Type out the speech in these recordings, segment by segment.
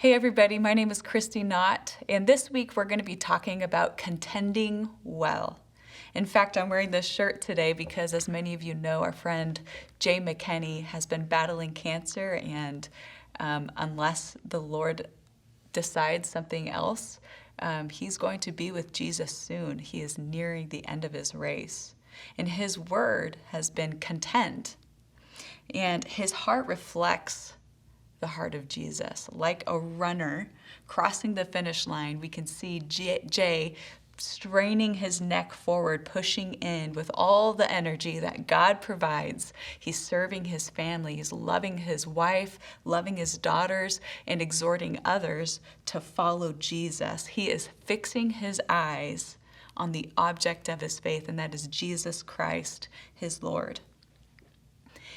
Hey everybody, my name is Kristi Knott, and this week we're going to be talking about contending well. In fact, I'm wearing this shirt today because, as many of you know, our friend Jay McKinney has been battling cancer, and unless the Lord decides something else, he's going to be with Jesus soon. He is nearing the end of his race, and his word has been content, and his heart reflects the heart of Jesus. Like a runner crossing the finish line, we can see Jay straining his neck forward, pushing in with all the energy that God provides. He's serving his family, he's loving his wife, loving his daughters, and exhorting others to follow Jesus. He is fixing his eyes on the object of his faith, and that is Jesus Christ, his Lord.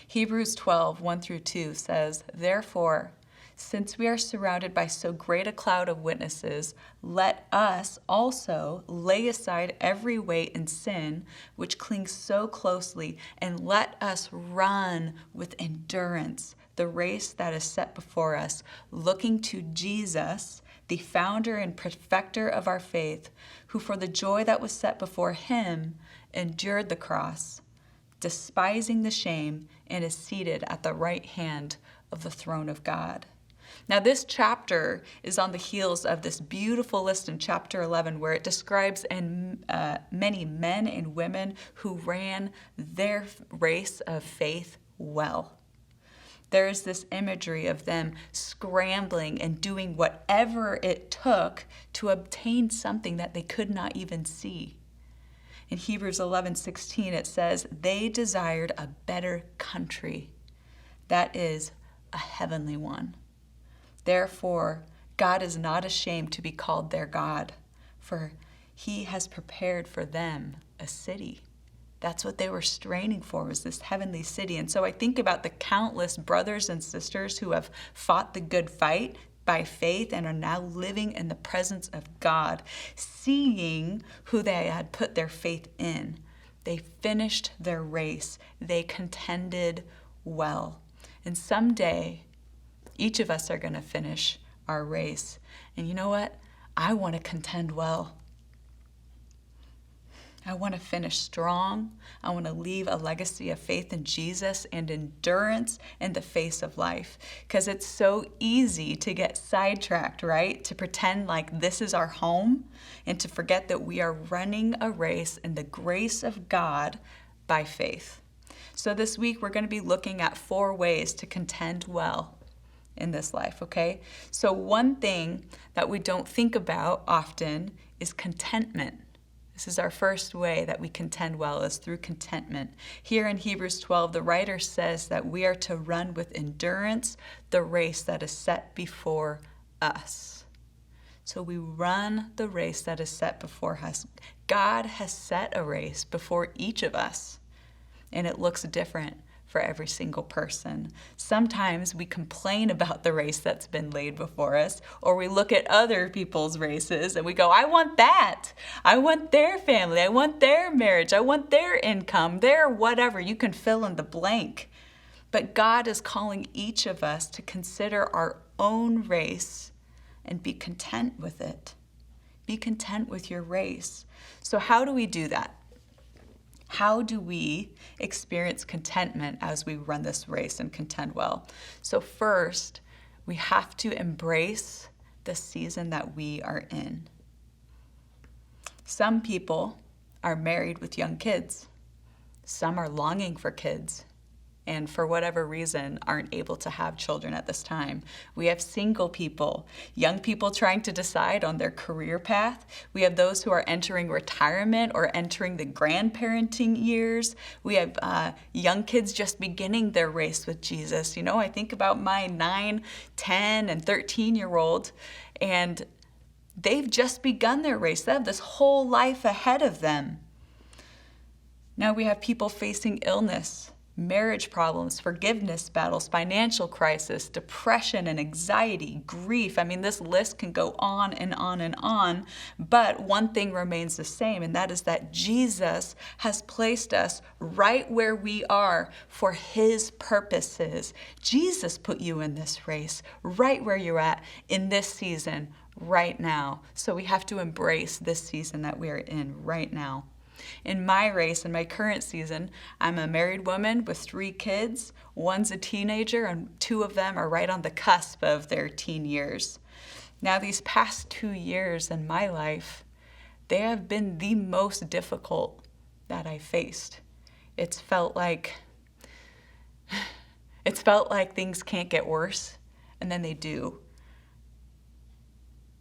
Hebrews 12, 1-2 says, "Therefore, since we are surrounded by so great a cloud of witnesses, let us also lay aside every weight and sin which clings so closely, and let us run with endurance the race that is set before us, looking to Jesus, the founder and perfecter of our faith, who for the joy that was set before him endured the cross, despising the shame, and is seated at the right hand of the throne of God." Now, this chapter is on the heels of this beautiful list in chapter 11 where it describes many men and women who ran their race of faith well. There is this imagery of them scrambling and doing whatever it took to obtain something that they could not even see. In Hebrews 11:16, it says, "They desired a better country, that is, a heavenly one. Therefore, God is not ashamed to be called their God, for he has prepared for them a city." That's what they were straining for, was this heavenly city. And so I think about the countless brothers and sisters who have fought the good fight by faith and are now living in the presence of God, seeing who they had put their faith in. They finished their race. They contended well. And someday, each of us are going to finish our race. And you know what? I want to contend well. I want to finish strong. I want to leave a legacy of faith in Jesus and endurance in the face of life. Because it's so easy to get sidetracked, right? To pretend like this is our home and to forget that we are running a race in the grace of God by faith. So this week we're going to be looking at 4 ways to contend well in this life, okay? So one thing that we don't think about often is contentment. This is our first way that we contend well, is through contentment. Here in Hebrews 12, the writer says that we are to run with endurance the race that is set before us. So we run the race that is set before us. God has set a race before each of us, and it looks different for every single person. Sometimes we complain about the race that's been laid before us, or we look at other people's races and we go, I want that. I want their family. I want their marriage. I want their income, their whatever. You can fill in the blank. But God is calling each of us to consider our own race and be content with it. Be content with your race. So how do we do that? How do we experience contentment as we run this race and contend well? So first, we have to embrace the season that we are in. Some people are married with young kids. Some are longing for kids, and for whatever reason aren't able to have children at this time. We have single people, young people trying to decide on their career path. We have those who are entering retirement or entering the grandparenting years. We have young kids just beginning their race with Jesus. You know, I think about my 9, 10, and 13-year-old, and they've just begun their race. They have this whole life ahead of them. Now we have people facing illness. marriage problems, forgiveness battles, financial crisis, depression and anxiety, grief. I mean, this list can go on and on and on, but one thing remains the same, and that is that Jesus has placed us right where we are for His purposes. Jesus put you in this race, right where you're at in this season, right now. So we have to embrace this season that we're in right now. In my race, in my current season, I'm a married woman with 3 kids. One's a teenager, and 2 of them are right on the cusp of their teen years. Now, these past 2 years in my life, they have been the most difficult that I faced. It's felt like things can't get worse, and then they do.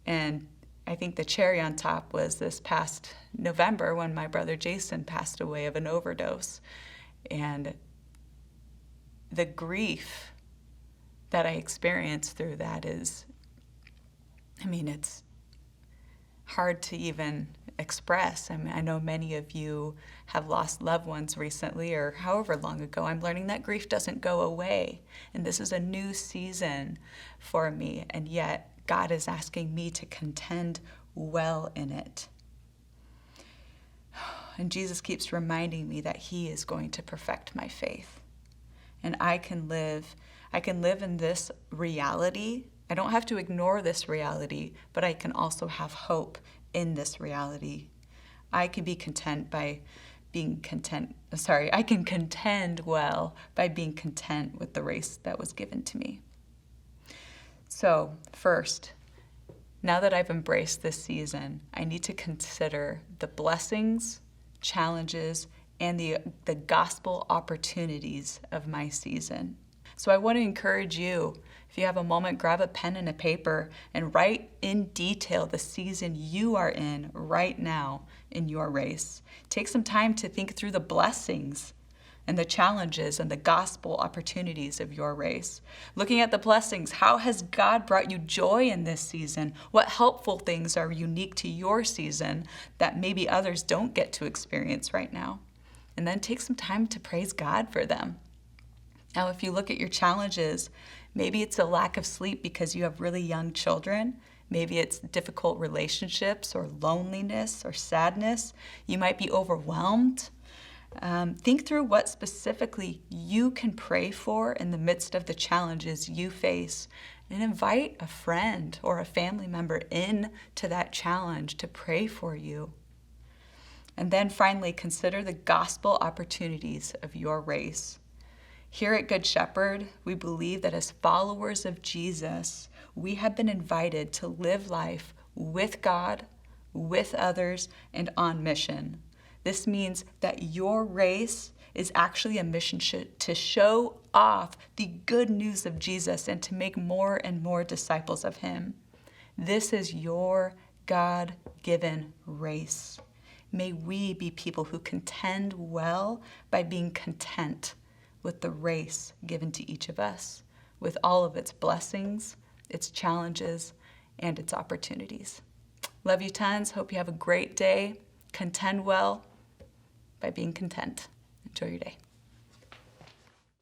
And I think the cherry on top was this past November when my brother Jason passed away of an overdose. And the grief that I experienced through that is, it's hard to even express. I know many of you have lost loved ones recently or however long ago. I'm learning that grief doesn't go away. And this is a new season for me. And yet, God is asking me to contend well in it. And Jesus keeps reminding me that He is going to perfect my faith. And I can live in this reality. I don't have to ignore this reality, but I can also have hope in this reality. I can be content by being content. I can contend well by being content with the race that was given to me. So first, now that I've embraced this season, I need to consider the blessings, challenges, and the gospel opportunities of my season. So I want to encourage you, if you have a moment, grab a pen and a paper and write in detail the season you are in right now in your race. Take some time to think through the blessings and the challenges and the gospel opportunities of your race. Looking at the blessings, how has God brought you joy in this season? What helpful things are unique to your season that maybe others don't get to experience right now? And then take some time to praise God for them. Now, if you look at your challenges, maybe it's a lack of sleep because you have really young children. Maybe it's difficult relationships or loneliness or sadness. You might be overwhelmed. Think through what specifically you can pray for in the midst of the challenges you face, and invite a friend or a family member in to that challenge to pray for you. And then finally, consider the gospel opportunities of your race. Here at Good Shepherd, we believe that as followers of Jesus, we have been invited to live life with God, with others, and on mission. This means that your race is actually a mission to show off the good news of Jesus and to make more and more disciples of Him. This is your God-given race. May we be people who contend well by being content with the race given to each of us, with all of its blessings, its challenges, and its opportunities. Love you tons. Hope you have a great day. Contend well by being content. Enjoy your day.